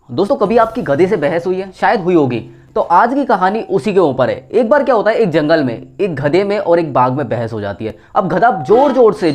दोस्तों कभी आपकी गधे से बहस हुई है? शायद हुई होगी। तो आज की कहानी उसी के ऊपर है। एक बार क्या होता है, एक जंगल में एक गधे में और एक बाघ में बहस हो जाती है। अब गधा जोर जोर से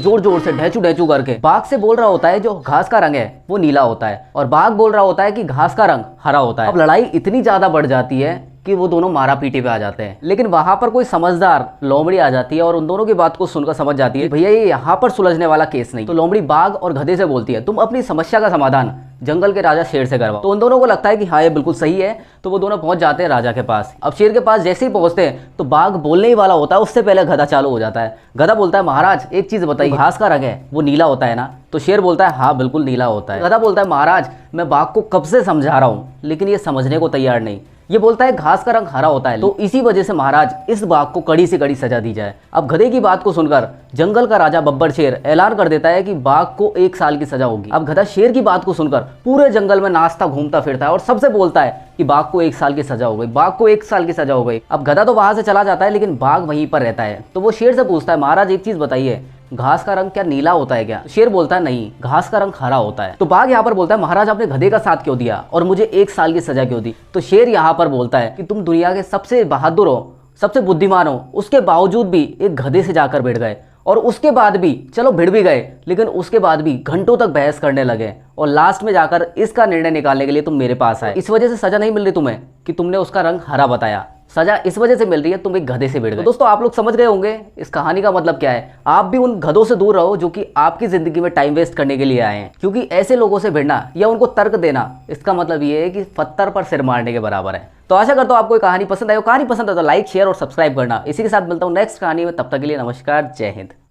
ढेचू ढेचू करके बाघ से बोल रहा होता है जो घास का रंग है वो नीला होता है, और बाघ बोल रहा होता है कि घास का रंग हरा होता है। अब लड़ाई इतनी ज्यादा बढ़ जाती है कि वो दोनों मारा पीटे पे आ जाते हैं। लेकिन वहां पर कोई समझदार लोमड़ी आ जाती है और उन दोनों की बात को सुनकर समझ जाती है भैया ये यहाँ पर सुलझने वाला केस नहीं। तो लोमड़ी बाघ और गधे से बोलती है तुम अपनी समस्या का समाधान जंगल के राजा शेर से करवाओ। तो उन दोनों को लगता है कि हाँ ये बिल्कुल सही है। तो वो दोनों पहुंच जाते हैं राजा के पास। अब शेर के पास जैसे ही पहुंचते हैं तो बाघ बोलने ही वाला होता है, उससे पहले गधा चालू हो जाता है। गधा बोलता है महाराज एक चीज बताइए, घास का रंग है वो नीला होता है ना? तो शेर बोलता है हाँ बिल्कुल नीला होता है। गधा बोलता है महाराज मैं बाघ को कब से समझा रहा हूँ लेकिन ये समझने को तैयार नहीं। ये बोलता है घास का रंग हरा होता है। तो इसी वजह से महाराज इस बाघ को कड़ी से कड़ी सजा दी जाए। अब गधे की बात को सुनकर जंगल का राजा बब्बर शेर ऐलान कर देता है कि बाघ को 1 साल की सजा होगी। अब गधा शेर की बात को सुनकर पूरे जंगल में नाचता घूमता फिरता है और सबसे बोलता है कि बाघ को 1 साल की सजा हो गई, बाघ को 1 साल की सजा हो गई। अब गधा तो वहां से चला जाता है लेकिन बाघ वहीं पर रहता है। तो वो शेर से पूछता है महाराज एक चीज बताइए, घास का रंग क्या नीला होता है क्या? शेर बोलता है नहीं, घास का रंग हरा होता है। तो बाघ यहाँ पर बोलता है महाराज आपने गधे का साथ क्यों दिया और मुझे 1 साल की सजा क्यों दी? तो शेर यहाँ पर बोलता है कि तुम दुनिया के सबसे बहादुर हो, सबसे बुद्धिमान हो, उसके बावजूद भी एक गधे से जाकर भिड़ गए, और उसके बाद भी चलो भिड़ भी गए लेकिन उसके बाद भी घंटों तक बहस करने लगे, और लास्ट में जाकर इसका निर्णय निकालने के लिए तुम मेरे पास आए। इस वजह से सजा नहीं मिल रही तुम्हें कि तुमने उसका रंग हरा बताया, सजा इस वजह से मिल रही है तुम एक गधे से भिड़ गए। तो दोस्तों आप लोग समझ गए होंगे इस कहानी का मतलब क्या है। आप भी उन गधों से दूर रहो जो कि आपकी जिंदगी में टाइम वेस्ट करने के लिए आए हैं, क्योंकि ऐसे लोगों से भिड़ना या उनको तर्क देना इसका मतलब ये है कि पत्थर पर सिर मारने के बराबर है। तो आशा करता हूं आपको कहानी पसंद आई हो। कहानी पसंद है तो लाइक शेयर और सब्सक्राइब करना। इसी के साथ मिलता हूं नेक्स्ट कहानी में, तब तक के लिए नमस्कार, जय हिंद।